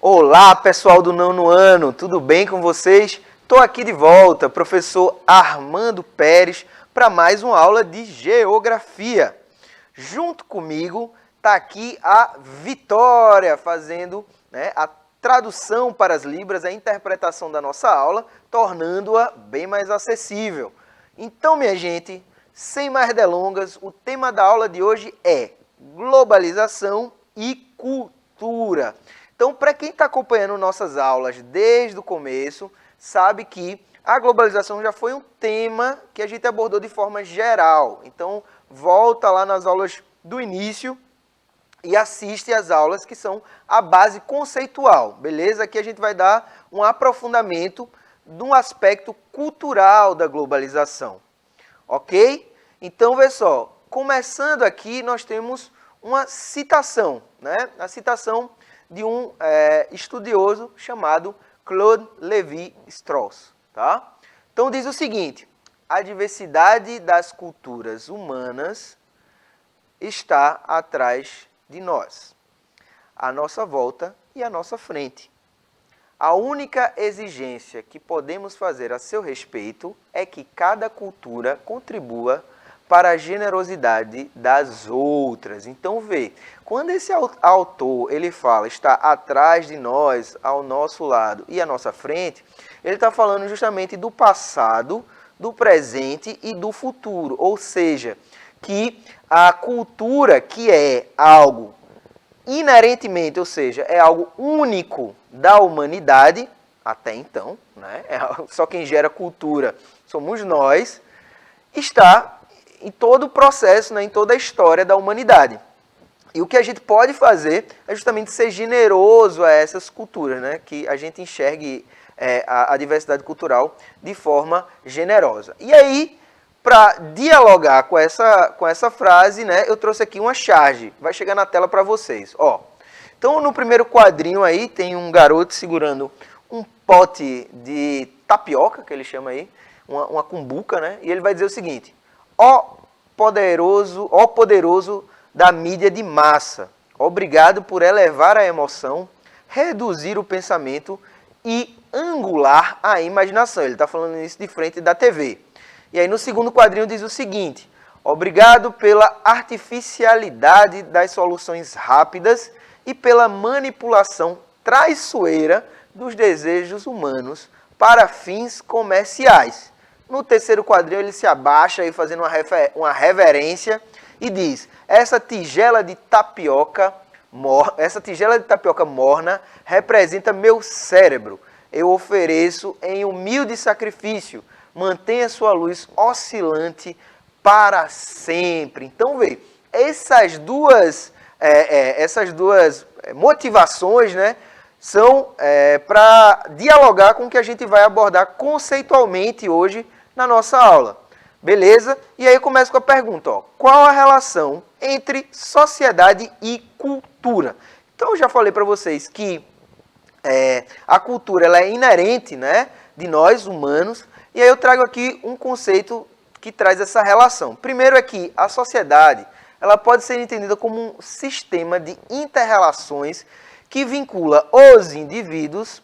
Olá, pessoal do nono ano, tudo bem com vocês? Estou aqui de volta, professor Armando Pérez, para mais uma aula de Geografia. Junto comigo está aqui a Vitória, fazendo a tradução para as libras, a interpretação da nossa aula, tornando-a bem mais acessível. Então, minha gente, sem mais delongas, o tema da aula de hoje é globalização e cultura. Então, para quem está acompanhando nossas aulas desde o começo, sabe que a globalização já foi um tema que a gente abordou de forma geral. Então, volta lá nas aulas do início e assiste às aulas que são a base conceitual, beleza? Aqui a gente vai dar um aprofundamento de um aspecto cultural da globalização, ok? Então, vê só, começando aqui, nós temos uma citação, né? A citação de um estudioso chamado Claude Lévi-Strauss, tá? Então diz o seguinte: a diversidade das culturas humanas está atrás de nós, à nossa volta e à nossa frente. A única exigência que podemos fazer a seu respeito é que cada cultura contribua para a generosidade das outras. Então, vê, quando esse autor ele fala está atrás de nós, ao nosso lado e à nossa frente, ele está falando justamente do passado, do presente e do futuro. Ou seja, que a cultura, que é algo inerentemente, ou seja, é algo único da humanidade, até então, né? Só quem gera cultura somos nós, está em todo o processo, em toda a história da humanidade. E o que a gente pode fazer é justamente ser generoso a essas culturas, né? Que a gente enxergue a diversidade cultural de forma generosa. E aí, para dialogar com essa frase, né, eu trouxe aqui uma charge, vai chegar na tela para vocês. Ó. Então, no primeiro quadrinho aí, tem um garoto segurando um pote de tapioca, que ele chama aí, uma cumbuca, né? E ele vai dizer o seguinte: ó poderoso da mídia de massa, obrigado por elevar a emoção, reduzir o pensamento e angular a imaginação. Ele está falando isso de frente da TV. E aí no segundo quadrinho diz o seguinte: obrigado pela artificialidade das soluções rápidas e pela manipulação traiçoeira dos desejos humanos para fins comerciais. No terceiro quadrinho ele se abaixa aí fazendo uma reverência e diz: essa tigela de tapioca morna representa meu cérebro. Eu ofereço em humilde sacrifício. Mantenha sua luz oscilante para sempre. Então, vê, essas duas motivações, né, são para dialogar com o que a gente vai abordar conceitualmente hoje na nossa aula. Beleza? E aí eu começo com a pergunta, ó, qual a relação entre sociedade e cultura? Então, eu já falei para vocês que a cultura ela é inerente, né, de nós, humanos, e aí eu trago aqui um conceito que traz essa relação. Primeiro é que a sociedade ela pode ser entendida como um sistema de inter-relações que vincula os indivíduos,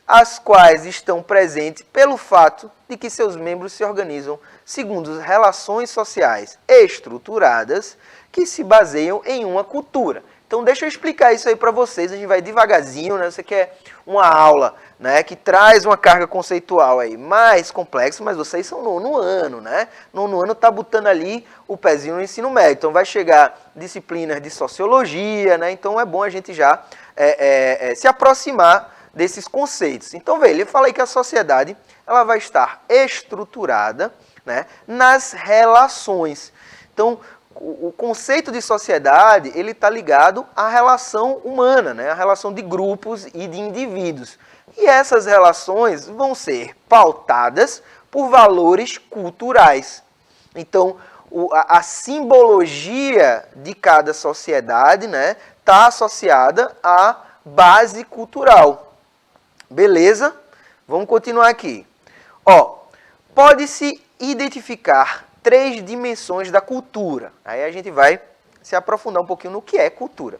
as quais estão presentes pelo fato de que seus membros se organizam segundo relações sociais estruturadas que se baseiam em uma cultura. Então, deixa eu explicar isso aí para vocês, a gente vai devagarzinho, né? Você quer uma aula, né, que traz uma carga conceitual aí mais complexa, mas vocês são nono ano, né? Nono ano tá botando ali o pezinho no ensino médio, então vai chegar disciplinas de sociologia, né? Então é bom a gente já se aproximar desses conceitos. Então, veja, eu falei que a sociedade ela vai estar estruturada, né, nas relações. Então, o conceito de sociedade ele está ligado à relação humana, né, à relação de grupos e de indivíduos. E essas relações vão ser pautadas por valores culturais. Então, a simbologia de cada sociedade, né, está associada à base cultural. Beleza? Vamos continuar aqui. Ó, pode-se identificar 3 dimensões da cultura. Aí a gente vai se aprofundar um pouquinho no que é cultura.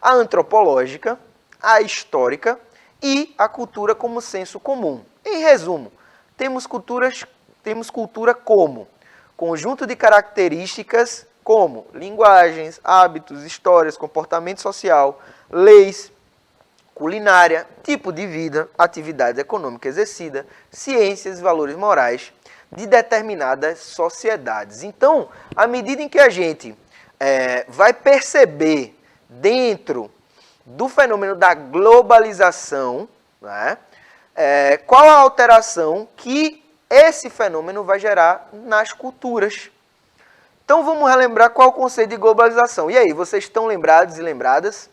A antropológica, a histórica e a cultura como senso comum. Em resumo, temos cultura como conjunto de características como linguagens, hábitos, histórias, comportamento social, leis, culinária, tipo de vida, atividade econômica exercida, ciências e valores morais de determinadas sociedades. Então, à medida em que a gente vai perceber dentro do fenômeno da globalização, né, qual a alteração que esse fenômeno vai gerar nas culturas. Então vamos relembrar qual é o conceito de globalização. E aí, vocês estão lembrados e lembradas?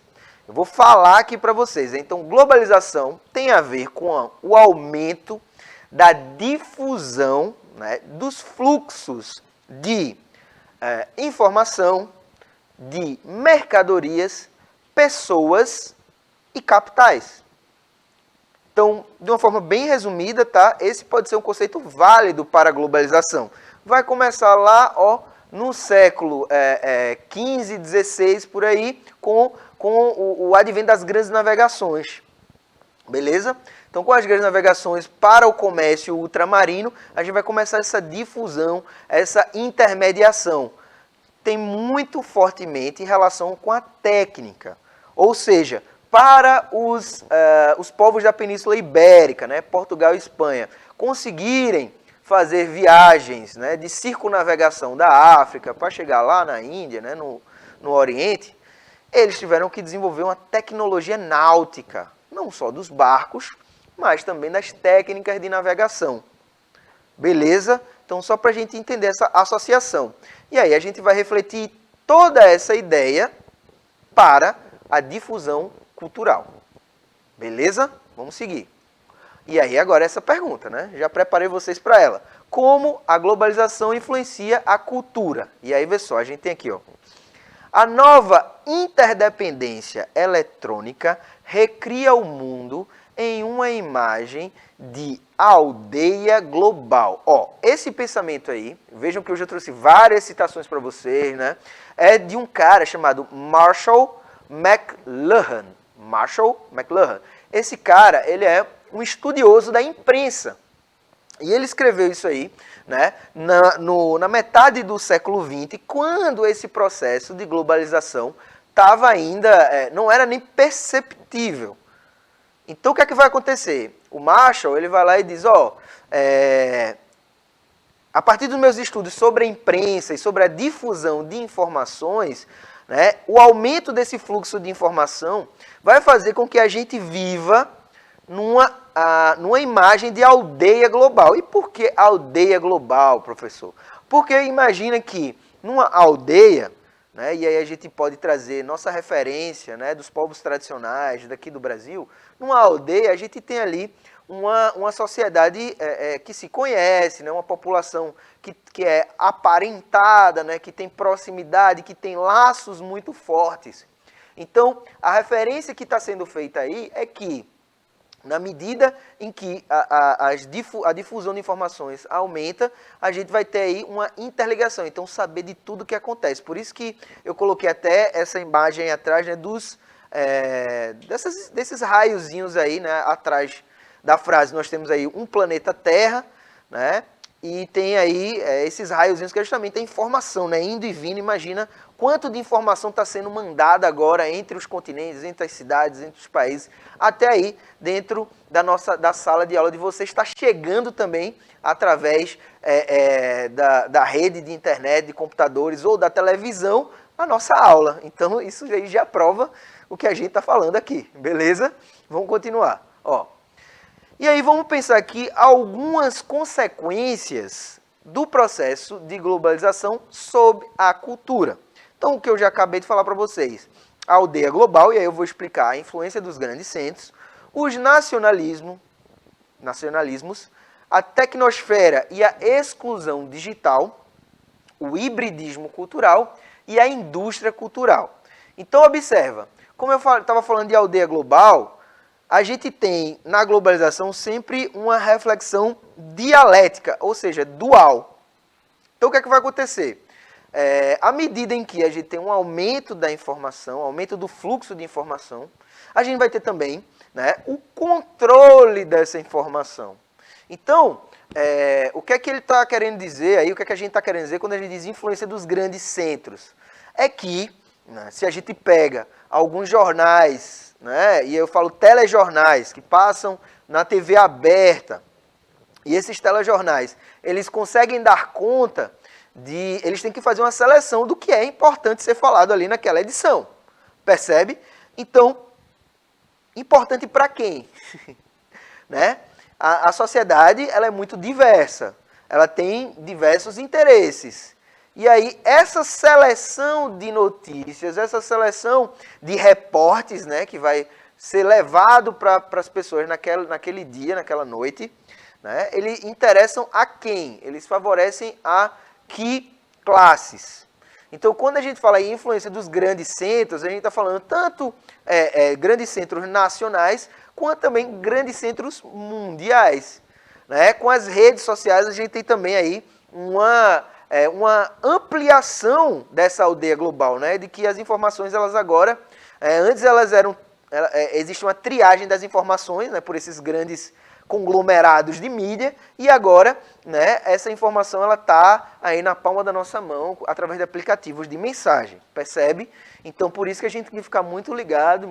Eu vou falar aqui para vocês. Então, globalização tem a ver com o aumento da difusão, né, dos fluxos de informação, de mercadorias, pessoas e capitais. Então, de uma forma bem resumida, tá? Esse pode ser um conceito válido para a globalização. Vai começar lá, ó, no século XV, XVI, por aí, com o advento das grandes navegações. Beleza? Então, com as grandes navegações para o comércio ultramarino, a gente vai começar essa difusão, essa intermediação. Tem muito fortemente em relação com a técnica. Ou seja, para os povos da Península Ibérica, né, Portugal e Espanha, conseguirem fazer viagens, né, de circunnavegação da África para chegar lá na Índia, né, no Oriente, eles tiveram que desenvolver uma tecnologia náutica, não só dos barcos, mas também das técnicas de navegação. Beleza? Então, só para a gente entender essa associação. E aí a gente vai refletir toda essa ideia para a difusão cultural. Beleza? Vamos seguir. E aí agora essa pergunta, né? Já preparei vocês para ela. Como a globalização influencia a cultura? E aí, vê só, a gente tem aqui, ó. A nova interdependência eletrônica recria o mundo em uma imagem de aldeia global. Ó, esse pensamento aí, vejam que eu já trouxe várias citações para vocês, né? É de um cara chamado Marshall McLuhan. Marshall McLuhan. Esse cara, ele é um estudioso da imprensa. E ele escreveu isso aí, né, na metade do século XX, quando esse processo de globalização estava ainda, não era nem perceptível. Então, o que é que vai acontecer? O Marshall, ele vai lá e diz, ó, a partir dos meus estudos sobre a imprensa e sobre a difusão de informações, né, o aumento desse fluxo de informação vai fazer com que a gente viva numa imagem de aldeia global. E por que aldeia global, professor? Porque imagina que numa aldeia, né, e aí a gente pode trazer nossa referência, né, dos povos tradicionais daqui do Brasil, numa aldeia a gente tem ali uma sociedade que se conhece, né, uma população que é aparentada, né, que tem proximidade, que tem laços muito fortes. Então, a referência que está sendo feita aí é que, na medida em que a difusão de informações aumenta, a gente vai ter aí uma interligação, então saber de tudo que acontece. Por isso que eu coloquei até essa imagem aí atrás, né, desses raiozinhos aí, né, atrás da frase. Nós temos aí um planeta Terra, né, e tem aí esses raiozinhos que justamente é informação, né, indo e vindo. Imagina quanto de informação está sendo mandada agora entre os continentes, entre as cidades, entre os países, até aí dentro da sala de aula de vocês, está chegando também através da rede de internet, de computadores ou da televisão, a nossa aula. Então isso aí já prova o que a gente está falando aqui, beleza? Vamos continuar. Ó. E aí vamos pensar aqui algumas consequências do processo de globalização sobre a cultura. Então, o que eu já acabei de falar para vocês, a aldeia global, e aí eu vou explicar a influência dos grandes centros, os nacionalismos, a tecnosfera e a exclusão digital, o hibridismo cultural e a indústria cultural. Então, observa, como eu estava falando de aldeia global, a gente tem na globalização sempre uma reflexão dialética, ou seja, dual. Então, o que é que vai acontecer? À medida em que a gente tem um aumento da informação, aumento do fluxo de informação, a gente vai ter também, né, o controle dessa informação. Então, o que é que ele está querendo dizer aí, o que é que a gente está querendo dizer quando a gente diz influência dos grandes centros? É que, né, se a gente pega alguns jornais, né, e eu falo telejornais, que passam na TV aberta, e esses telejornais, eles conseguem dar conta eles têm que fazer uma seleção do que é importante ser falado ali naquela edição, percebe? Então, importante para quem? Né? A sociedade ela é muito diversa, ela tem diversos interesses. E aí, essa seleção de notícias, essa seleção de reportes, né, que vai ser levado para as pessoas naquele dia, naquela noite, né, eles interessam a quem? Eles favorecem a que classes? Então, quando a gente fala em influência dos grandes centros, a gente está falando tanto grandes centros nacionais, quanto também grandes centros mundiais. Né? Com as redes sociais, a gente tem também aí uma ampliação dessa aldeia global, né? De que as informações, elas agora, antes elas eram, existe uma triagem das informações, né, por esses grandes conglomerados de mídia, e agora, né, essa informação ela está aí na palma da nossa mão, através de aplicativos de mensagem, percebe? Então, por isso que a gente tem que ficar muito ligado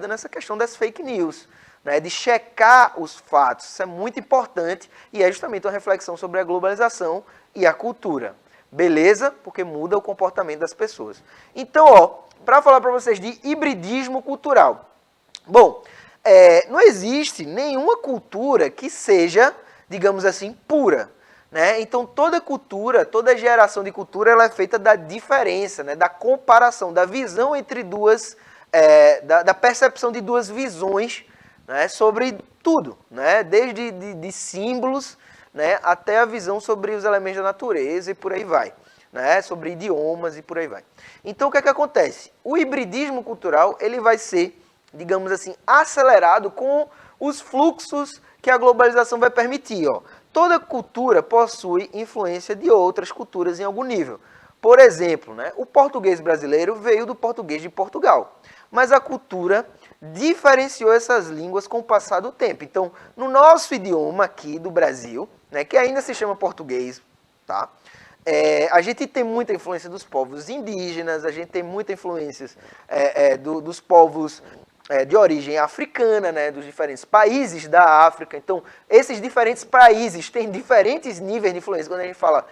nessa questão das fake news, né, de checar os fatos. Isso é muito importante e é justamente uma reflexão sobre a globalização e a cultura. Beleza? Porque muda o comportamento das pessoas. Então, para falar para vocês de hibridismo cultural. Bom, não existe nenhuma cultura que seja, digamos assim, pura. Né? Então, toda cultura, toda geração de cultura, ela é feita da diferença, né? Da comparação, da visão entre duas, da percepção de duas visões, né? Sobre tudo, né? Desde de símbolos, né? Até a visão sobre os elementos da natureza e por aí vai. Né? Sobre idiomas e por aí vai. Então, o que é que acontece? O hibridismo cultural ele vai ser, digamos assim, acelerado com os fluxos que a globalização vai permitir. Ó. Toda cultura possui influência de outras culturas em algum nível. Por exemplo, né, o português brasileiro veio do português de Portugal, mas a cultura diferenciou essas línguas com o passar do tempo. Então, no nosso idioma aqui do Brasil, né, que ainda se chama português, tá? A gente tem muita influência dos povos indígenas, a gente tem muita influência dos povos de origem africana, né, dos diferentes países da África. Então, esses diferentes países têm diferentes níveis de influência. Quando a gente fala,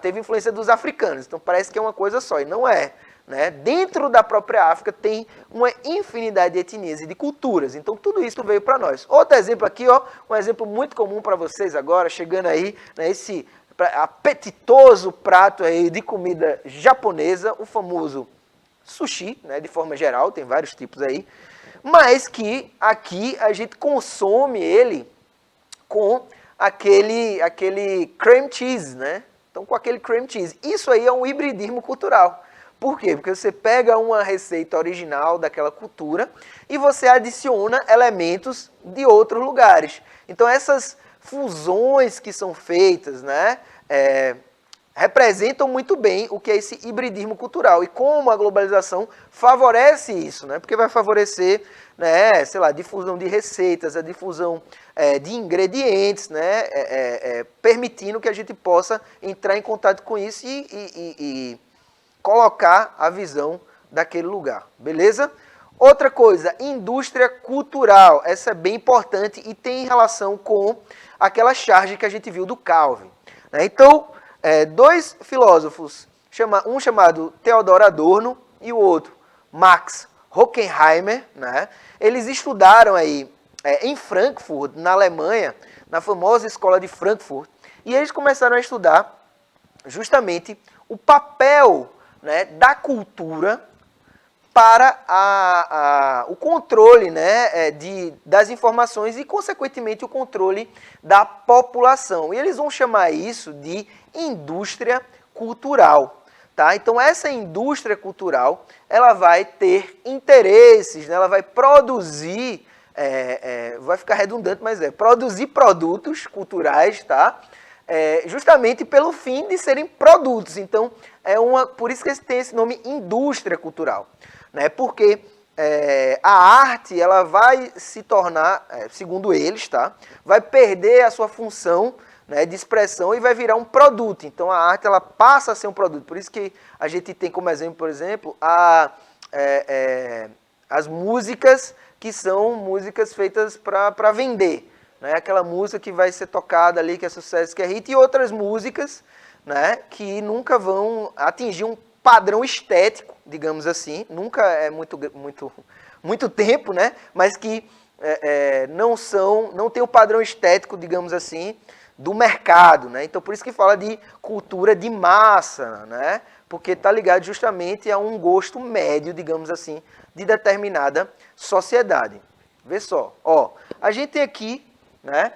teve influência dos africanos, então parece que é uma coisa só, e não é. Né? Dentro da própria África tem uma infinidade de etnias e de culturas. Então, tudo isso veio para nós. Outro exemplo aqui, ó, um exemplo muito comum para vocês agora, chegando aí, né, esse apetitoso prato aí de comida japonesa, o famoso sushi, né, de forma geral, tem vários tipos aí, mas que aqui a gente consome ele com aquele cream cheese, né? Então, com aquele cream cheese. Isso aí é um hibridismo cultural. Por quê? Porque você pega uma receita original daquela cultura e você adiciona elementos de outros lugares. Então, essas fusões que são feitas, né, representam muito bem o que é esse hibridismo cultural e como a globalização favorece isso, né? Porque vai favorecer, né, sei lá, a difusão de receitas, a difusão de ingredientes, né, permitindo que a gente possa entrar em contato com isso e colocar a visão daquele lugar, beleza? Outra coisa, indústria cultural, essa é bem importante e tem relação com aquela charge que a gente viu do Calvin. Né? Então, dois filósofos, um chamado Theodor Adorno e o outro Max Horkheimer, né? Eles estudaram aí em Frankfurt, na Alemanha, na famosa escola de Frankfurt, e eles começaram a estudar justamente o papel, né, da cultura para o controle, né, das informações e, consequentemente, o controle da população. E eles vão chamar isso de indústria cultural. Tá? Então, essa indústria cultural ela vai ter interesses, né, ela vai produzir, vai ficar redundante, mas produzir produtos culturais, tá? Justamente pelo fim de serem produtos. Então, por isso que tem esse nome indústria cultural. Né? Porque a arte ela vai se tornar, segundo eles, tá? Vai perder a sua função, né, de expressão e vai virar um produto. Então a arte ela passa a ser um produto. Por isso que a gente tem como exemplo, por exemplo, as músicas que são músicas feitas para vender. Né? Aquela música que vai ser tocada ali, que é sucesso, que é hit, e outras músicas, né, que nunca vão atingir um padrão estético, digamos assim, nunca é muito tempo, né, mas que não tem o padrão estético, digamos assim, do mercado, né? Então por isso que fala de cultura de massa, né? Porque está ligado justamente a um gosto médio, digamos assim, de determinada sociedade. Vê só, ó, a gente tem aqui, né,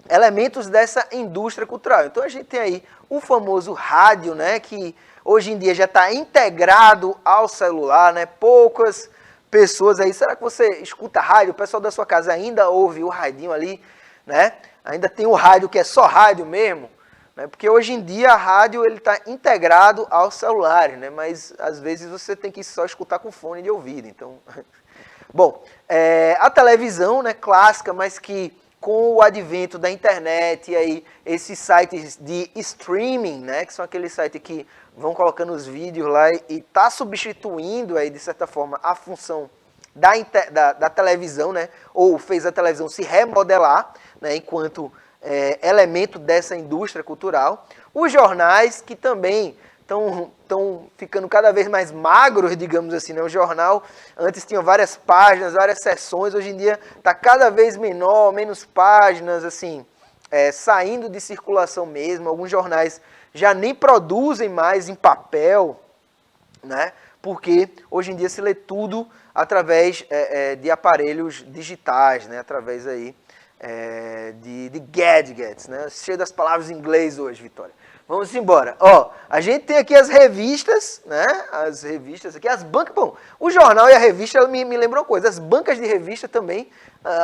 elementos dessa indústria cultural. Então a gente tem aí o famoso rádio, né, que hoje em dia já está integrado ao celular, né? Poucas pessoas aí, será que você escuta rádio? O pessoal da sua casa ainda ouve o radinho ali, né? Ainda tem o rádio que é só rádio mesmo, né? Porque hoje em dia a rádio está integrado ao celular, né? Mas às vezes você tem que só escutar com fone de ouvido. Então, bom, a televisão, né, clássica, mas que com o advento da internet e aí esses sites de streaming, né, que são aqueles sites que vão colocando os vídeos lá e tá substituindo aí de certa forma a função da televisão, né, ou fez a televisão se remodelar, né, enquanto elemento dessa indústria cultural. Os jornais, que também estão ficando cada vez mais magros, digamos assim, né? O jornal antes tinha várias páginas, várias seções, hoje em dia está cada vez menor, menos páginas, assim, saindo de circulação mesmo. Alguns jornais já nem produzem mais em papel, né? Porque hoje em dia se lê tudo através de aparelhos digitais, né? Através aí de gadgets, né? Cheio das palavras em inglês hoje, Vitória. Vamos embora. Ó, a gente tem aqui as revistas, né? As revistas aqui, as bancas. Bom, o jornal e a revista me lembram uma coisa. As bancas de revista também,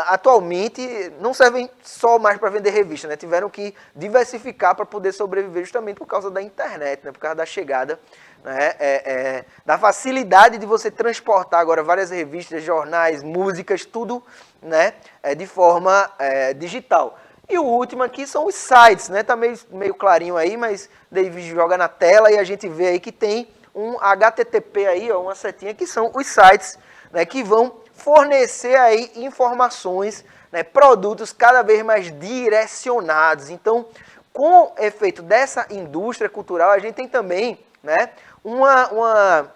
atualmente, não servem só mais para vender revista, né? Tiveram que diversificar para poder sobreviver justamente por causa da internet, né? Por causa da chegada, né? Da facilidade de você transportar agora várias revistas, jornais, músicas, tudo, né? De forma digital. E o último aqui são os sites, né? Tá meio clarinho aí, mas David joga na tela e a gente vê aí que tem um HTTP aí, ó, uma setinha, que são os sites, né, que vão fornecer aí informações, né, produtos cada vez mais direcionados. Então, com o efeito dessa indústria cultural, a gente tem também, né, uma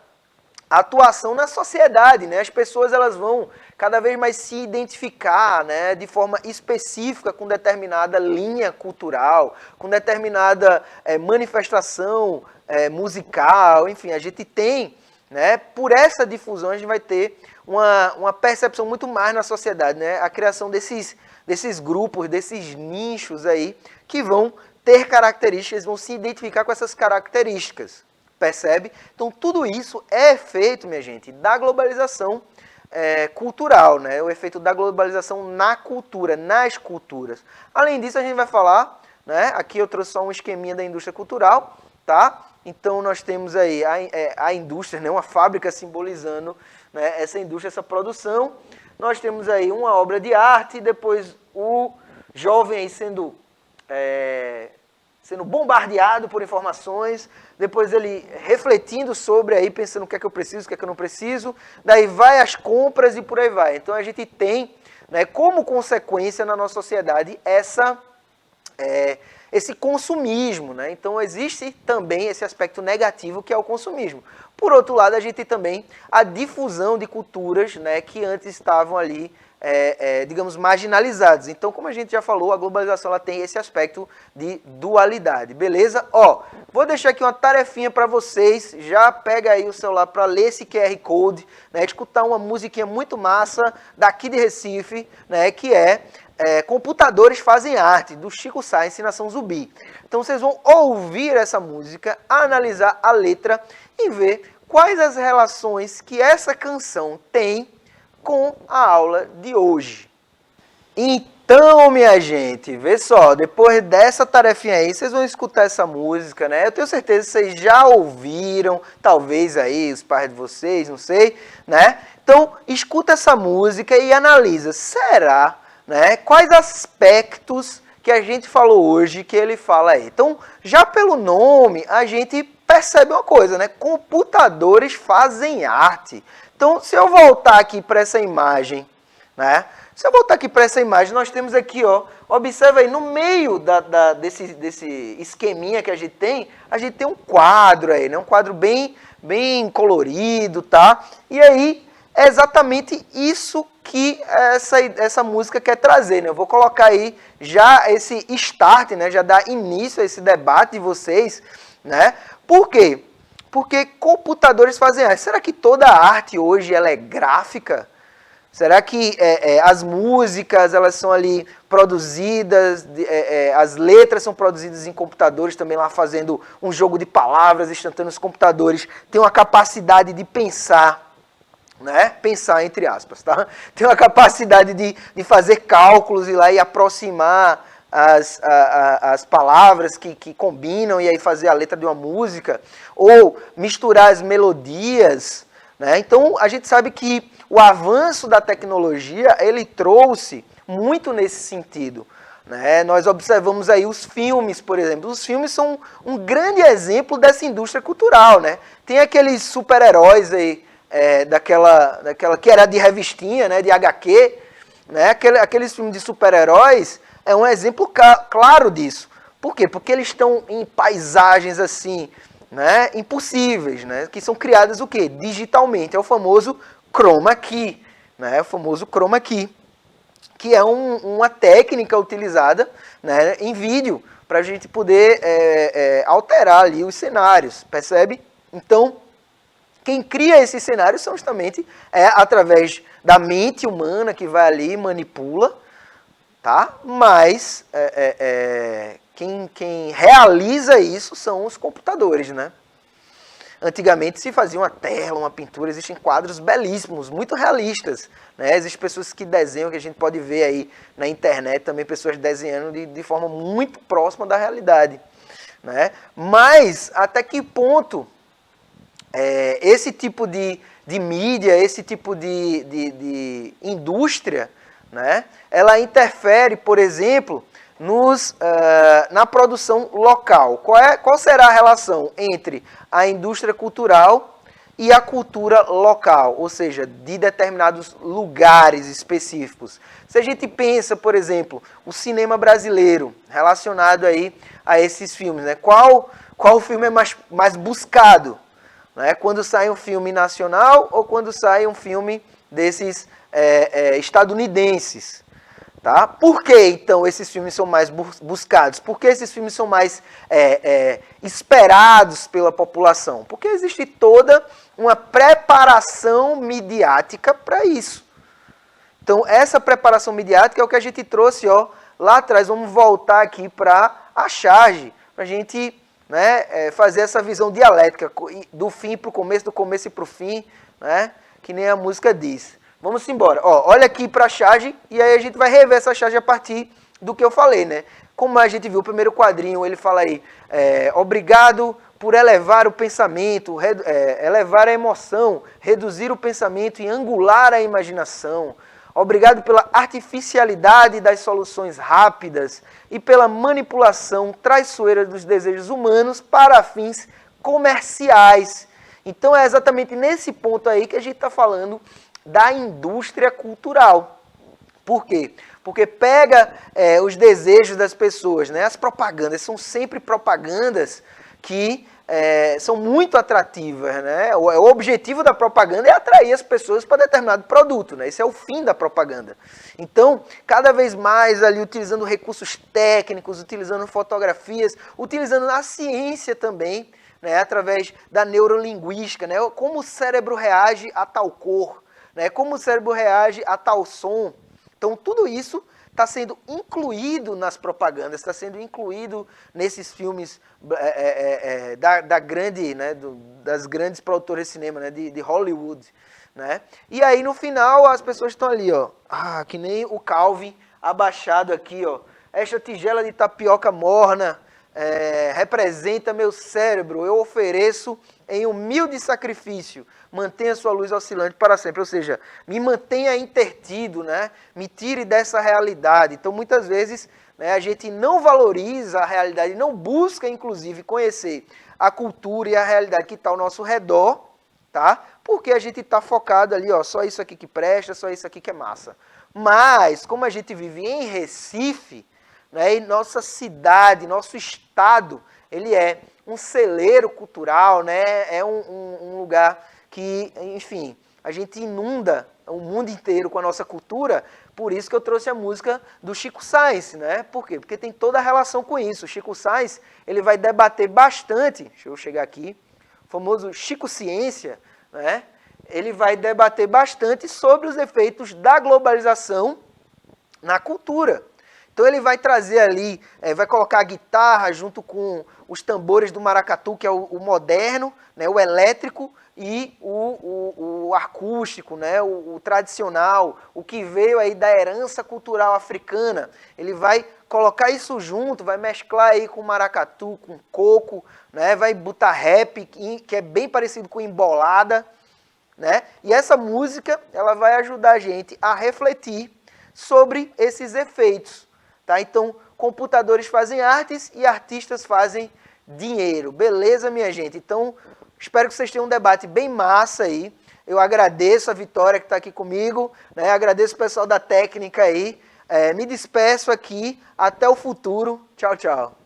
atuação na sociedade, né? As pessoas elas vão cada vez mais se identificar, né, de forma específica com determinada linha cultural, com determinada manifestação musical, enfim, a gente tem, né, por essa difusão a gente vai ter uma percepção muito mais na sociedade, né, a criação desses grupos, desses nichos aí que vão ter características, vão se identificar com essas características. Percebe? Então, tudo isso é efeito, minha gente, da globalização cultural, né? O efeito da globalização na cultura, nas culturas. Além disso, a gente vai falar, né? Aqui eu trouxe só um esqueminha da indústria cultural, tá? Então, nós temos aí a indústria, né? Uma fábrica simbolizando, né, essa indústria, essa produção. Nós temos aí uma obra de arte, depois o jovem aí sendo bombardeado por informações, depois ele refletindo sobre aí, pensando o que é que eu preciso, o que é que eu não preciso, daí vai às compras e por aí vai. Então a gente tem, né, como consequência na nossa sociedade esse consumismo, né? Então existe também esse aspecto negativo que é o consumismo. Por outro lado, a gente tem também a difusão de culturas, né, que antes estavam ali digamos, marginalizados. Então, como a gente já falou, a globalização ela tem esse aspecto de dualidade, beleza? Ó, vou deixar aqui uma tarefinha para vocês, já pega aí o celular para ler esse QR Code, né, escutar uma musiquinha muito massa daqui de Recife, né, que Computadores Fazem Arte, do Chico Science e Nação Zumbi. Então, vocês vão ouvir essa música, analisar a letra e ver quais as relações que essa canção tem com a aula de hoje. Então, minha gente, vê só, depois dessa tarefinha aí, vocês vão escutar essa música, né? Eu tenho certeza que vocês já ouviram, talvez aí, os pais de vocês, não sei, né? Então, escuta essa música e analisa, será, né, quais aspectos que a gente falou hoje que ele fala aí. Então, já pelo nome, a gente percebe uma coisa, né? Computadores fazem arte. Então, se eu voltar aqui para essa imagem, né? Se eu voltar aqui para essa imagem, nós temos aqui, ó, observa aí, no meio desse esqueminha que a gente tem um quadro aí, né? Um quadro bem colorido, tá? E aí, é exatamente isso que essa música quer trazer, né? Eu vou colocar aí já esse start, né? Já dar início a esse debate de vocês, né? Por quê? Porque computadores fazem arte. Será que toda a arte hoje ela é gráfica? Será que as músicas elas são ali produzidas, as letras são produzidas em computadores, também lá fazendo um jogo de palavras instantâneo? Os computadores têm uma capacidade de pensar, né? Pensar entre aspas, tá? Tem uma capacidade de fazer cálculos e lá e aproximar as palavras que combinam e aí fazer a letra de uma música, ou misturar as melodias, né? Então a gente sabe que o avanço da tecnologia, ele trouxe muito nesse sentido, né? Nós observamos aí os filmes, por exemplo. Os filmes são um grande exemplo dessa indústria cultural, né? Tem aqueles super-heróis aí, daquela que era de revistinha, né? De HQ, né? Aqueles filmes de super-heróis é um exemplo claro disso. Por quê? Porque eles estão em paisagens assim, né? Impossíveis, né? Que são criadas o quê? Digitalmente. É o famoso chroma key, né? O famoso chroma key, que é uma técnica utilizada, né, em vídeo para a gente poder alterar ali os cenários, percebe? Então, quem cria esses cenários são justamente através da mente humana que vai ali e manipula, tá? Mas quem realiza isso são os computadores, né? Antigamente se fazia uma tela, uma pintura, existem quadros belíssimos, muito realistas, né? Existem pessoas que desenham, que a gente pode ver aí na internet também, pessoas desenhando de forma muito próxima da realidade, né? Mas até que ponto esse tipo de mídia, esse tipo de indústria, né? Ela interfere, por exemplo, na produção local. Qual será a relação entre a indústria cultural e a cultura local, ou seja, de determinados lugares específicos? Se a gente pensa, por exemplo, o cinema brasileiro relacionado aí a esses filmes, né? Qual filme é mais buscado? Né? Quando sai um filme nacional ou quando sai um filme desses estadunidenses? Tá? Por que, então, esses filmes são mais buscados? Por que esses filmes são mais esperados pela população? Porque existe toda uma preparação midiática para isso. Então, essa preparação midiática é o que a gente trouxe lá atrás. Vamos voltar aqui para a charge, para a gente, né, fazer essa visão dialética, do fim para o começo, do começo e para o fim, né, que nem a música diz. Vamos embora. Olha aqui para a charge e aí a gente vai rever essa charge a partir do que eu falei, né? Como a gente viu o primeiro quadrinho, ele fala aí, obrigado por elevar o pensamento, elevar a emoção, reduzir o pensamento e angular a imaginação. Obrigado pela artificialidade das soluções rápidas e pela manipulação traiçoeira dos desejos humanos para fins comerciais. Então é exatamente nesse ponto aí que a gente está falando da indústria cultural. Por quê? Porque pega os desejos das pessoas, né? As propagandas são sempre propagandas que são muito atrativas, né? O objetivo da propaganda é atrair as pessoas para determinado produto, né? Esse é o fim da propaganda. Então, cada vez mais ali utilizando recursos técnicos, utilizando fotografias, utilizando a ciência também, né? Através da neurolinguística, né? Como o cérebro reage a tal cor, né? Como o cérebro reage a tal som. Então, tudo isso está sendo incluído nas propagandas, está sendo incluído nesses filmes das grandes produtoras de cinema, né? de Hollywood. Né? E aí, no final, as pessoas estão ali, que nem o Calvin abaixado aqui, esta tigela de tapioca morna, representa meu cérebro, eu ofereço em humilde sacrifício, mantenha sua luz oscilante para sempre, ou seja, me mantenha intertido, né? Me tire dessa realidade. Então, muitas vezes, né, a gente não valoriza a realidade, não busca, inclusive, conhecer a cultura e a realidade que está ao nosso redor, tá? Porque a gente está focado ali, ó, só isso aqui que presta, só isso aqui que é massa. Mas, como a gente vive em Recife, né, e nossa cidade, nosso estado, ele é um celeiro cultural, né, é um lugar que, enfim, a gente inunda o mundo inteiro com a nossa cultura, por isso que eu trouxe a música do Chico Science, né? Por quê? Porque tem toda a relação com isso. O Chico Science, ele vai debater bastante, deixa eu chegar aqui, o famoso Chico Ciência, né? Ele vai debater bastante sobre os efeitos da globalização na cultura. Então ele vai trazer ali, vai colocar a guitarra junto com os tambores do maracatu, que é o moderno, né, o elétrico, e o acústico, né, o tradicional, o que veio aí da herança cultural africana. Ele vai colocar isso junto, vai mesclar aí com maracatu, com coco, né, vai botar rap, que é bem parecido com embolada, né? E essa música, ela vai ajudar a gente a refletir sobre esses efeitos. Tá? Então, computadores fazem artes e artistas fazem dinheiro. Beleza, minha gente? Então, espero que vocês tenham um debate bem massa aí. Eu agradeço a Vitória que está aqui comigo, né? Agradeço o pessoal da técnica aí. Me despeço aqui. Até o futuro. Tchau, tchau.